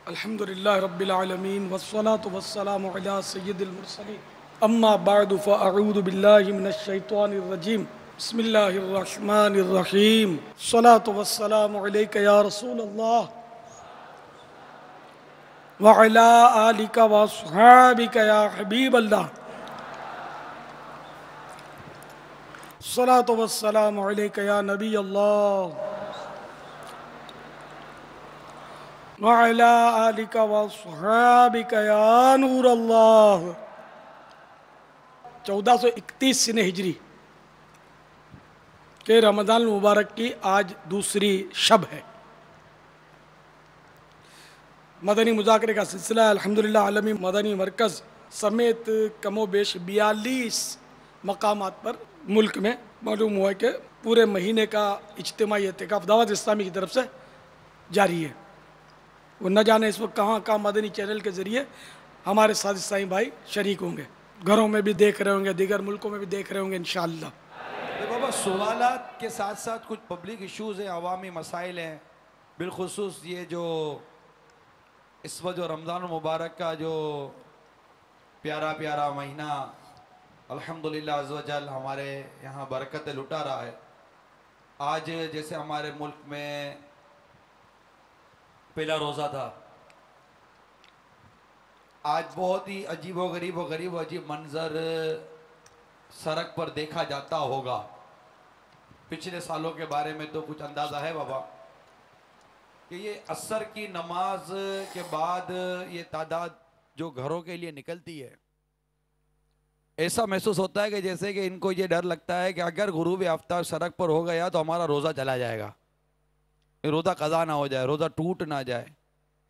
الحمد لله رب العالمين والصلاة والسلام على سيد المرسلين أما بعد فأعوذ بالله من الشيطان الرجيم بسم الله الرحمن الرحيم الصلاة والسلام عليك يا رسول الله وعلى آلك وأصحابك يا حبيب الله الصلاة والسلام عليك يا نبي الله وعلى آلك وصحابك یا نور اللہ 1431 سنہ ہجری کے رمضان المبارک کی آج دوسری شب ہے۔ مدنی مذاکرے کا سلسلہ الحمدللہ عالمی مدنی مرکز سمیت کم و بیش 42 مقامات پر ملک میں معلوم ہوا ہے کہ پورے مہینے کا اجتماعی اعتکاف دعوت اسلامی کی طرف سے جاری ہے۔ وہ نہ جانے اس وقت کہاں کہاں مدنی چینل کے ذریعے ہمارے ساتھ سائیں بھائی شریک ہوں گے، گھروں میں بھی دیکھ رہے ہوں گے، دیگر ملکوں میں بھی دیکھ رہے ہوں گے انشاءاللہ۔ بابا سوالات کے ساتھ ساتھ کچھ پبلک ایشوز ہیں، عوامی مسائل ہیں، بالخصوص یہ جو اس وقت جو رمضان المبارک کا جو پیارا پیارا مہینہ الحمدللہ عز و جل ہمارے یہاں برکت لٹا رہا ہے۔ آج جیسے ہمارے ملک میں پہلا روزہ تھا، آج بہت ہی عجیب و غریب منظر سڑک پر دیکھا جاتا ہوگا۔ پچھلے سالوں کے بارے میں تو کچھ اندازہ ہے بابا کہ یہ عصر کی نماز کے بعد یہ تعداد جو گھروں کے لیے نکلتی ہے، ایسا محسوس ہوتا ہے کہ جیسے کہ ان کو یہ ڈر لگتا ہے کہ اگر غروب آفتاب سڑک پر ہو گیا تو ہمارا روزہ چلا جائے گا، روزہ قضا نہ ہو جائے، روزہ ٹوٹ نہ جائے۔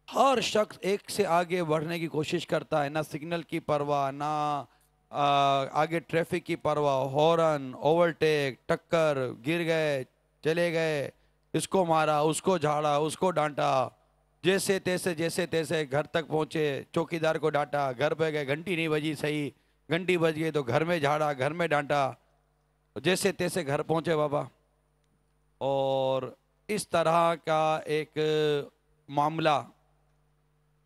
ہر شخص ایک سے آگے بڑھنے کی کوشش کرتا ہے، نہ سگنل کی پرواہ، نہ آگے ٹریفک کی پرواہ، ہارن، اوورٹیک، ٹکر، گر گئے، چلے گئے، اس کو مارا، اس کو جھاڑا، اس کو ڈانٹا، جیسے تیسے گھر تک پہنچے، چوکیدار کو ڈانٹا، گھر پہ گئے، گھنٹی نہیں بجی، صحیح گھنٹی بج گئی تو گھر میں جھاڑا، گھر میں ڈانٹا، جیسے تیسے گھر پہنچے بابا۔ اور اس طرح کا ایک معاملہ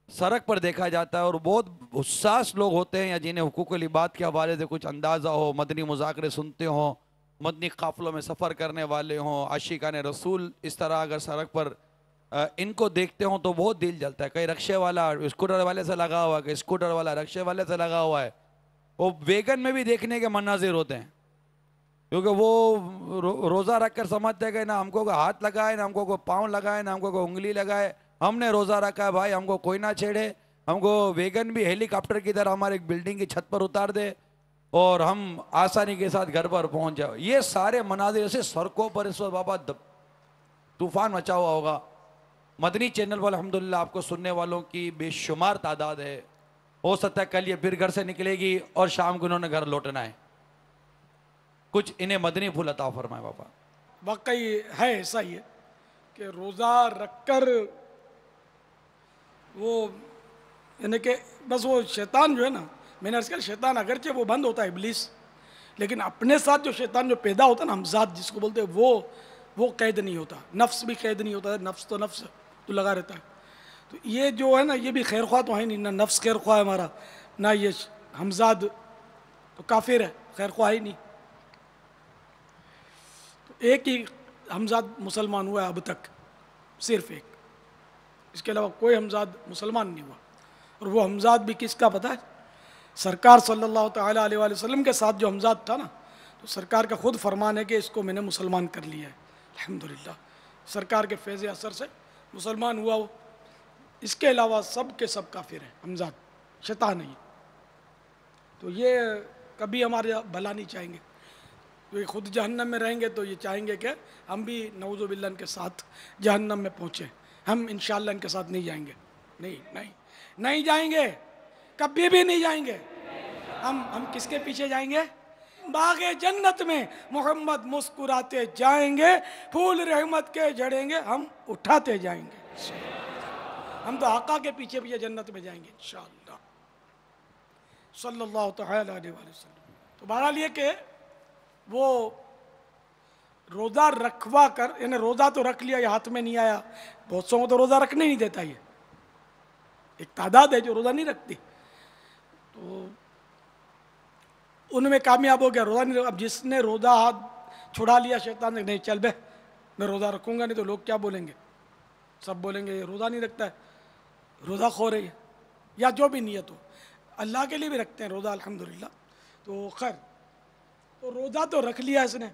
سڑک پر دیکھا جاتا ہے، اور بہت حساس لوگ ہوتے ہیں یا جنہیں حقوق العباد کے حوالے سے کچھ اندازہ ہو، مدنی مذاکرے سنتے ہوں، مدنی قافلوں میں سفر کرنے والے ہوں، عاشقان رسول اس طرح اگر سڑک پر ان کو دیکھتے ہوں تو بہت دل جلتا ہے۔ کئی رکشے والا اسکوٹر والے سے لگا ہوا ہے، کئی اسکوٹر والا رکشے والے سے لگا ہوا ہے، وہ ویگن میں بھی دیکھنے کے مناظر ہوتے ہیں، کیونکہ وہ روزہ رکھ کر سمجھتے ہیں کہ نہ ہم کو کوئی ہاتھ لگائے، نہ ہم کو کوئی پاؤں لگائے، نہ ہم کو کوئی انگلی لگائے، ہم نے روزہ رکھا ہے بھائی، ہم کو کوئی نہ چھیڑے، ہم کو ویگن بھی ہیلی کاپٹر کی طرح ہمارے ایک بلڈنگ کی چھت پر اتار دے اور ہم آسانی کے ساتھ گھر پر پہنچ جائے۔ یہ سارے مناظر ایسے سڑکوں پر اس وقت بابا طوفان مچا ہوا ہوگا۔ مدنی چینل پر الحمدللہ آپ کو سننے والوں کی بے شمار تعداد ہے، ہو سکتا ہے کل یہ پھر گھر سے نکلے گی اور شام کو انہوں نے گھر لوٹنا ہے، کچھ انہیں مدنی پھول عطا فرمائے بابا۔ واقعی ہے ایسا ہی ہے کہ روزہ رکھ کر وہ یعنی کہ بس وہ شیطان جو ہے نا، میں نے عرض کیا شیطان اگرچہ وہ بند ہوتا ہے ابلیس، لیکن اپنے ساتھ جو شیطان جو پیدا ہوتا ہے نا، ہمزاد جس کو بولتے ہیں، وہ قید نہیں ہوتا، نفس بھی قید نہیں ہوتا ہے، نفس تو لگا رہتا ہے۔ تو یہ جو ہے نا، یہ بھی خیر خواہ تو ہے نہیں، نہ نفس خیر خواہ ہے ہمارا، نہ یہ ہمزاد تو کافر ہے، خیر خواہ ہی نہیں۔ تو ایک ہی ہمزاد مسلمان ہوا ہے اب تک، صرف ایک، اس کے علاوہ کوئی ہمزاد مسلمان نہیں ہوا، اور وہ ہمزاد بھی کس کا پتہ ہے؟ سرکار صلی اللہ تعالیٰ علیہ وآلہ وسلم کے ساتھ جو ہمزاد تھا نا، تو سرکار کا خود فرمان ہے کہ اس کو میں نے مسلمان کر لیا ہے، الحمدللہ سرکار کے فیض اثر سے مسلمان ہوا وہ۔ اس کے علاوہ سب کے سب کافر ہیں، ہمزاد شیطان نہیں۔ تو یہ کبھی ہمارے بھلا نہیں چاہیں گے، یہ خود جہنم میں رہیں گے تو یہ چاہیں گے کہ ہم بھی نعوذ باللہ ان کے ساتھ جہنم میں پہنچیں، ہم انشاءاللہ ان کے ساتھ نہیں جائیں گے، نہیں جائیں گے، کبھی بھی نہیں جائیں گے۔ ہم کس کے پیچھے جائیں گے؟ باغ جنت میں محمد مسکراتے جائیں گے، پھول رحمت کے جھڑیں گے، ہم اٹھاتے جائیں گے، ہم تو آقا کے پیچھے جنت میں جائیں گے انشاءاللہ صلی اللہ تعالیٰ علیہ وآلہ وسلم۔ تو بہرحال یہ کہ وہ روزہ رکھوا کر، یعنی روزہ تو رکھ لیا، یہ ہاتھ میں نہیں آیا، بہت سو کو تو روزہ رکھنے نہیں دیتا یہ، ایک تعداد ہے جو روزہ نہیں رکھتی، تو ان میں کامیاب ہو گیا، روزہ نہیں رکھا۔ اب جس نے روزہ ہاتھ چھڑا لیا شیطان نے، نہیں چل بے میں روزہ رکھوں گا، نہیں تو لوگ کیا بولیں گے، سب بولیں گے یہ روزہ نہیں رکھتا ہے، روزہ خور ہے، یا جو بھی نیت ہو، اللہ کے لیے بھی رکھتے ہیں روزہ الحمدللہ۔ تو خیر، تو روزہ تو رکھ لیا اس نے،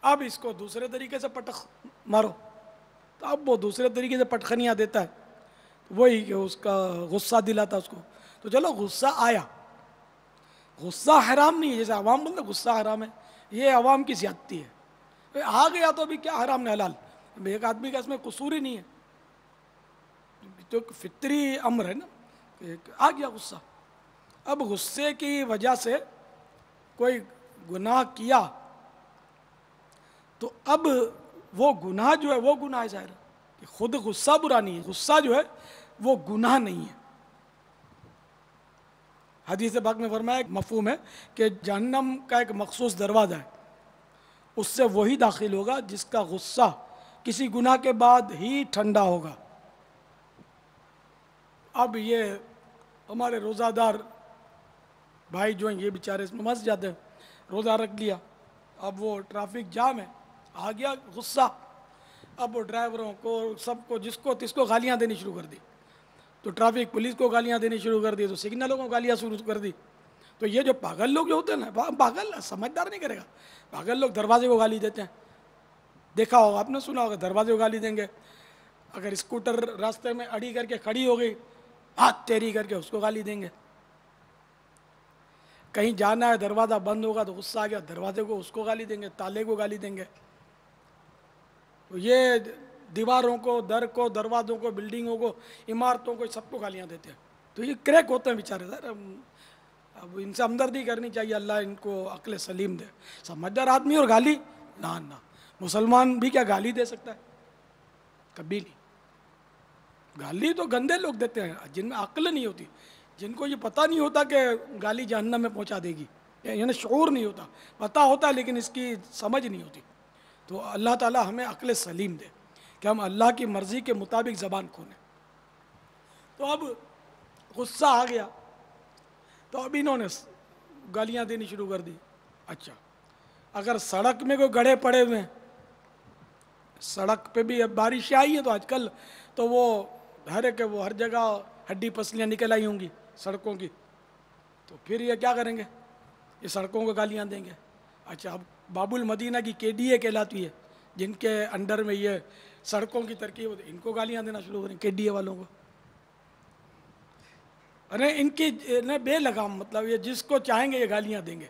اب اس کو دوسرے طریقے سے پٹخ مارو، تو اب وہ دوسرے طریقے سے پٹخنیاں دیتا ہے، وہی کہ اس کا غصہ دلاتا اس کو۔ تو چلو غصہ آیا، غصہ حرام نہیں ہے، جیسے عوام بولتے غصہ حرام ہے، یہ عوام کی زیادتی ہے، آ گیا تو ابھی کیا حرام نے حلال، ایک آدمی کا اس میں قصور ہی نہیں ہے، تو ایک فطری امر ہے نا کہ آ گیا غصہ۔ اب غصے کی وجہ سے کوئی گناہ کیا تو اب وہ گناہ جو ہے وہ گناہ ہے، ظاہر ہے کہ خود غصہ برا نہیں ہے، غصہ جو ہے وہ گناہ نہیں ہے۔ حدیث پاک میں فرمایا ایک مفہوم ہے کہ جہنم کا ایک مخصوص دروازہ ہے، اس سے وہی داخل ہوگا جس کا غصہ کسی گناہ کے بعد ہی ٹھنڈا ہوگا۔ اب یہ ہمارے روزہ دار بھائی جو ہیں یہ بیچارے اس میں مس جاتے ہیں، روزہ رکھ لیا، اب وہ ٹریفک جام ہے، آ گیا غصہ، اب وہ ڈرائیوروں کو سب کو جس کو تس کو گالیاں دینی شروع کر دی، تو ٹریفک پولیس کو گالیاں دینی شروع کر دی، تو سگنلوں کو گالیاں شروع کر دی۔ تو یہ جو پاگل لوگ جو ہوتے ہیں نا، پاگل سمجھدار نہیں کرے گا، پاگل لوگ دروازے کو گالی دیتے ہیں، دیکھا ہوگا آپ نے، سنا ہوگا، دروازے کو گالی دیں گے، اگر اسکوٹر راستے میں اڑی کر کے کھڑی ہو گئی ہاتھ تیری کر کے اس کو گالی دیں گے، کہیں جانا ہے دروازہ بند ہوگا تو غصہ آ گیا دروازے کو اس کو گالی دیں گے، تالے کو گالی دیں گے۔ تو یہ دیواروں کو، در کو، دروازوں کو، بلڈنگوں کو، عمارتوں کو، سب کو گالیاں دیتے ہیں، تو یہ کریک ہوتے ہیں بیچارے، اب ان سے ہمدردی کرنی چاہیے، اللہ ان کو عقل سلیم دے، سمجھدار آدمی اور گالی نہ، مسلمان بھی کیا گالی دے سکتا ہے؟ کبھی نہیں، گالی تو گندے لوگ دیتے ہیں جن میں عقل نہیں ہوتی، جن کو یہ پتہ نہیں ہوتا کہ گالی جہنم میں پہنچا دے گی، یعنی شعور نہیں ہوتا، پتہ ہوتا ہے لیکن اس کی سمجھ نہیں ہوتی۔ تو اللہ تعالی ہمیں عقل سلیم دے کہ ہم اللہ کی مرضی کے مطابق زبان کھولیں۔ تو اب غصہ آ گیا تو اب انہوں نے گالیاں دینی شروع کر دی۔ اچھا، اگر سڑک میں کوئی گڑھے پڑے ہوئے ہیں، سڑک پہ بھی اب بارش آئی ہے تو آج کل تو وہ ہر جگہ ہڈی پسلیاں نکل آئی ہوں گی سڑکوں کی، تو پھر یہ کیا کریں گے؟ یہ سڑکوں کو گالیاں دیں گے۔ اچھا، اب باب المدینہ کی KDA کہلاتی ہے، جن کے انڈر میں یہ سڑکوں کی ترکیب ہوتی ہے، ان کو گالیاں دینا شروع کریں، KDA والوں کو، ارے ان کی بے لگام، مطلب یہ جس کو چاہیں گے یہ گالیاں دیں گے،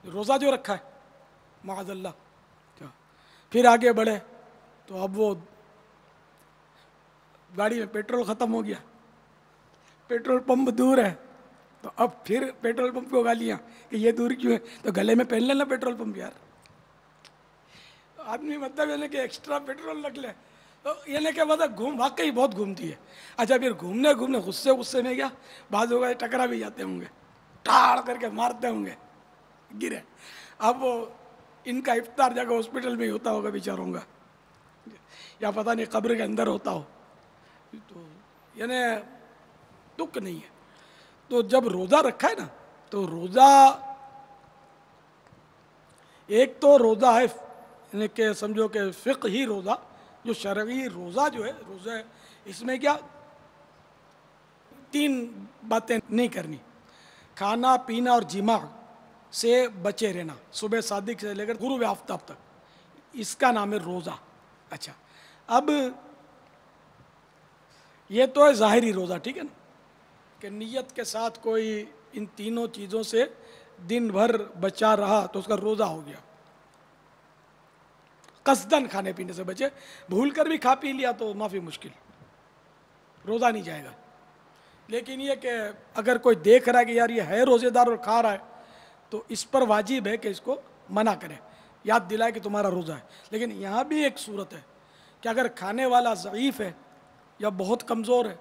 روزہ جو رکھا ہے معاذ اللہ۔ پھر آگے بڑھے تو اب وہ گاڑی میں پیٹرول ختم ہو گیا، پیٹرول پمپ دور ہے، تو اب پھر پیٹرول پمپ کو گالیاں کہ یہ دور کیوں ہے، تو گلے میں پہن لینا پیٹرول پمپ یار، آدمی مطلب یہ کہ ایکسٹرا پیٹرول رکھ لے، تو یہ کہ مطلب واقعی بہت گھومتی ہے۔ اچھا، پھر گھومنے غصے میں کیا بعض ہو گئے، ٹکرا بھی جاتے ہوں گے، ٹاڑ کر کے مارتے ہوں گے، گرے، اب وہ ان کا افطار جا کے ہاسپٹل میں ہی ہوتا ہوگا بیچاروں کا، یا پتہ نہیں قبر کے اندر ہوتا ہو، تو یعنی تک نہیں ہے۔ تو جب روزہ رکھا ہے نا، تو روزہ ایک تو روزہ ہے یعنی کہ سمجھو کہ فقہی روزہ، جو شرعی روزہ جو ہے، روزہ ہے اس میں کیا 3 باتیں نہیں کرنی، کھانا پینا اور جماع سے بچے رہنا، صبح صادق سے لے کر غروب آفتاب تک، اس کا نام ہے روزہ۔ اچھا، اب یہ تو ہے ظاہری روزہ، ٹھیک ہے نا، کہ نیت کے ساتھ کوئی ان تینوں چیزوں سے دن بھر بچا رہا تو اس کا روزہ ہو گیا، قصدن کھانے پینے سے بچے، بھول کر بھی کھا پی لیا تو معافی مشکل، روزہ نہیں جائے گا۔ لیکن یہ کہ اگر کوئی دیکھ رہا ہے کہ یار یہ ہے روزے دار اور کھا رہا ہے، تو اس پر واجب ہے کہ اس کو منع کرے، یاد دلائے کہ تمہارا روزہ ہے۔ لیکن یہاں بھی ایک صورت ہے کہ اگر کھانے والا ضعیف ہے یا بہت کمزور ہے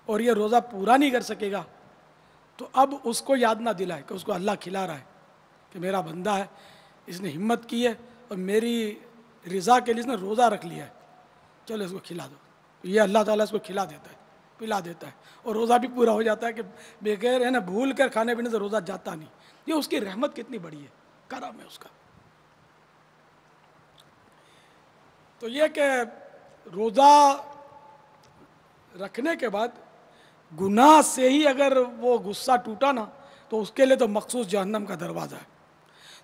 اور یہ روزہ پورا نہیں کر سکے گا، تو اب اس کو یاد نہ دلائے کہ اس کو اللہ کھلا رہا ہے، کہ میرا بندہ ہے، اس نے ہمت کی ہے اور میری رضا کے لیے اس نے روزہ رکھ لیا ہے، چلو اس کو کھلا دو، یہ اللہ تعالیٰ اس کو کھلا دیتا ہے۔ پلا دیتا ہے اور روزہ بھی پورا ہو جاتا ہے کہ بغیر ہے نا بھول کر کھانے پینے سے روزہ جاتا نہیں. یہ اس کی رحمت کتنی بڑی ہے, کرم ہے اس کا. تو یہ کہ روزہ رکھنے کے بعد گناہ سے ہی اگر وہ غصہ ٹوٹا نا تو اس کے لیے تو مخصوص جہنم کا دروازہ ہے.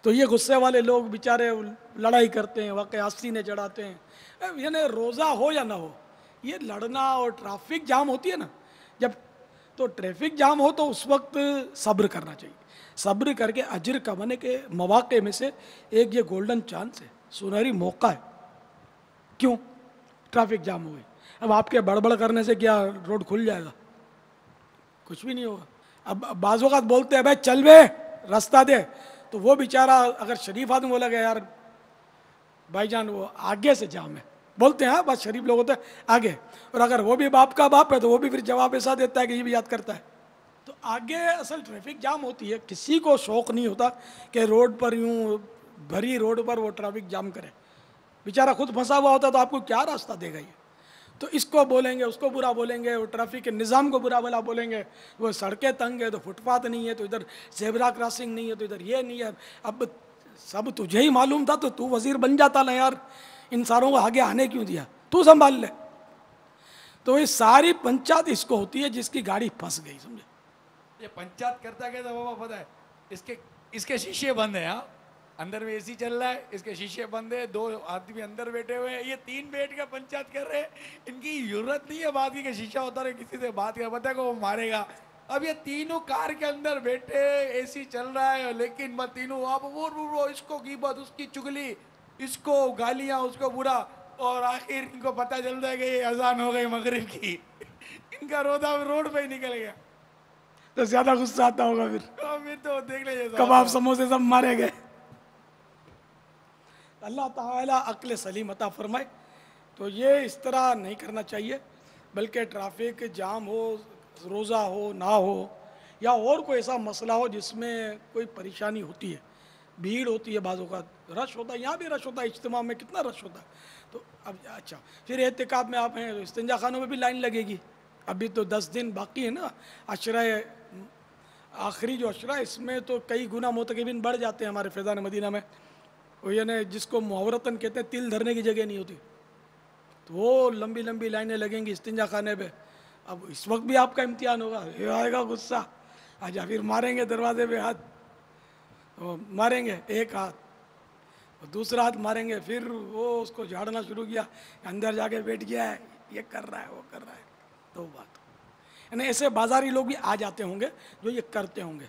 تو یہ غصے والے لوگ بیچارے لڑائی کرتے ہیں, واقعی آستینے چڑھاتے ہیں. یعنی روزہ ہو یا نہ ہو, یہ لڑنا اور ٹریفک جام ہوتی ہے نا, جب تو ٹریفک جام ہو تو اس وقت صبر کرنا چاہیے. صبر کر کے اجر کمانے کے مواقع میں سے ایک یہ گولڈن چانس ہے, سنہری موقع ہے. کیوں؟ ٹریفک جام ہوئے. اب آپ کے بڑبڑ کرنے سے کیا روڈ کھل جائے گا؟ کچھ بھی نہیں ہوگا. اب بعض اوقات بولتے ہیں بھائی چل بے راستہ دے, تو وہ بیچارہ اگر شریف آدمی بولا گیا یار بھائی جان وہ آگے سے جام ہے, بولتے ہیں بس شریف لوگ ہوتے ہیں آگے, اور اگر وہ بھی باپ کا باپ ہے تو وہ بھی پھر جواب ایسا دیتا ہے کہ یہ بھی یاد کرتا ہے. تو آگے اصل ٹریفک جام ہوتی ہے, کسی کو شوق نہیں ہوتا کہ روڈ پر یوں بھری روڈ پر وہ ٹریفک جام کرے. بیچارہ خود پھنسا ہوا ہوتا تو آپ کو کیا راستہ دے گا یہ؟ تو اس کو بولیں گے, اس کو برا بولیں گے, وہ ٹریفک کے نظام کو برا بلا بولیں گے, وہ سڑکیں تنگ ہے تو فٹ پاتھ نہیں ہے, تو ادھر زیبرا کراسنگ نہیں ہے, تو ادھر یہ نہیں ہے. اب سب تجھے ہی معلوم تھا تو تو وزیر بن جاتا نا یار, ان ساروں کو آگے آنے کیوں دیا, تو سنبھال لے. تو یہ ساری پنچایت اس کو ہوتی ہے جس کی گاڑی پھنس گئی, سمجھے. یہ پنچایت کرتا کیا تھا بابا پتہ ہے, اس کے شیشے بند ہیں. ہاں اندر میں اے سی چل رہا ہے, اس کے شیشے بند ہے, 2 آدمی اندر بیٹھے ہوئے ہیں, یہ 3 بیٹھ کے پنچایت کر رہے ہیں. ان کی ضرورت نہیں ہے بات کی کہ شیشہ ہوتا رہے کسی سے بات کر, پتہ ہے کہ وہ مارے گا. اب یہ تینوں کار کے اندر بیٹھے, اے سی چل رہا ہے, لیکن بس تینوں آپ وہ اس کو غیبت, اس کی چگلی, اس کو گالیاں, اس کو برا, اور آخر ان کو پتہ چلتا ہے کہ یہ اذان ہو گئی مغرب کی. ان کا روزہ روڈ پہ ہی نکل گیا. تو زیادہ غصہ آتا ہوگا پھر تو دیکھ لیجیے کباب سموسے سب مارے گئے. اللہ تعالیٰ عقل سلیم عطا فرمائے. تو یہ اس طرح نہیں کرنا چاہیے, بلکہ ٹریفک جام ہو, روزہ ہو نہ ہو, یا اور کوئی ایسا مسئلہ ہو جس میں کوئی پریشانی ہوتی ہے, بھیڑ ہوتی ہے, بعض اوقات رش ہوتا ہے, یہاں بھی رش ہوتا ہے, اجتماع میں کتنا رش ہوتا ہے. تو اب اچھا پھر اعتکاف میں آپ ہیں تو استنجا خانوں میں بھی لائن لگے گی. ابھی تو 10 دن باقی ہے نا, عشرہ آخری جو عشرہ, اس میں تو کئی گنا مرتکبین بڑھ جاتے ہیں ہمارے فیضان مدینہ میں. وہ یعنی جس کو محاورتاً کہتے ہیں تل دھرنے کی جگہ نہیں ہوتی, تو وہ لمبی لمبی لائنیں لگیں گی استنجا خانے پہ. اب اس وقت بھی آپ کا امتحان ہوگا, یہ آئے گا غصہ, آجا پھر ماریں گے دروازے پہ ہاتھ, ماریں گے ایک ہاتھ, دوسرا ہاتھ ماریں گے, پھر وہ اس کو جھاڑنا شروع کیا, اندر جا کے بیٹھ گیا ہے, یہ کر رہا ہے وہ کر رہا ہے. تو بات یعنی ایسے بازاری لوگ بھی آ جاتے ہوں گے جو یہ کرتے ہوں گے.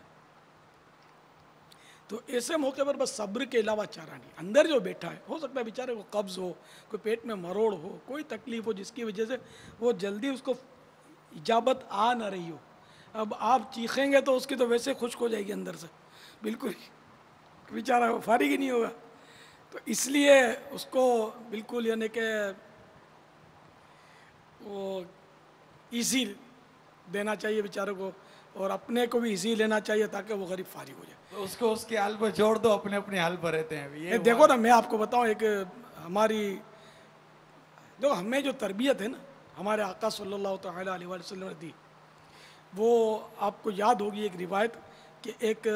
تو ایسے موقع پر بس صبر کے علاوہ چارہ نہیں. اندر جو بیٹھا ہے, ہو سکتا ہے بیچارے کو قبض ہو, کوئی پیٹ میں مروڑ ہو, کوئی تکلیف ہو جس کی وجہ سے وہ جلدی اس کو اجابت آ نہ رہی ہو. اب آپ چیخیں گے تو اس کی تو ویسے خشک ہو جائے گی اندر سے, بالکل بیچارہ وہ فارغ ہی نہیں ہوگا. تو اس لیے اس کو بالکل یعنی کہ وہ ایزی دینا چاہیے بیچارے کو, اور اپنے کو بھی ایزی لینا چاہیے تاکہ وہ غریب فارغ ہو جائے. تو اس کو اس کے حال پر چھوڑ دو, اپنے اپنے حال پر رہتے ہیں. یہ دیکھو نا, میں آپ کو بتاؤں, ایک ہماری دیکھو ہمیں جو تربیت ہے نا ہمارے آقا صلی اللہ تعالیٰ علیہ وسلم نے دی, وہ آپ کو یاد ہوگی ایک روایت کہ ایک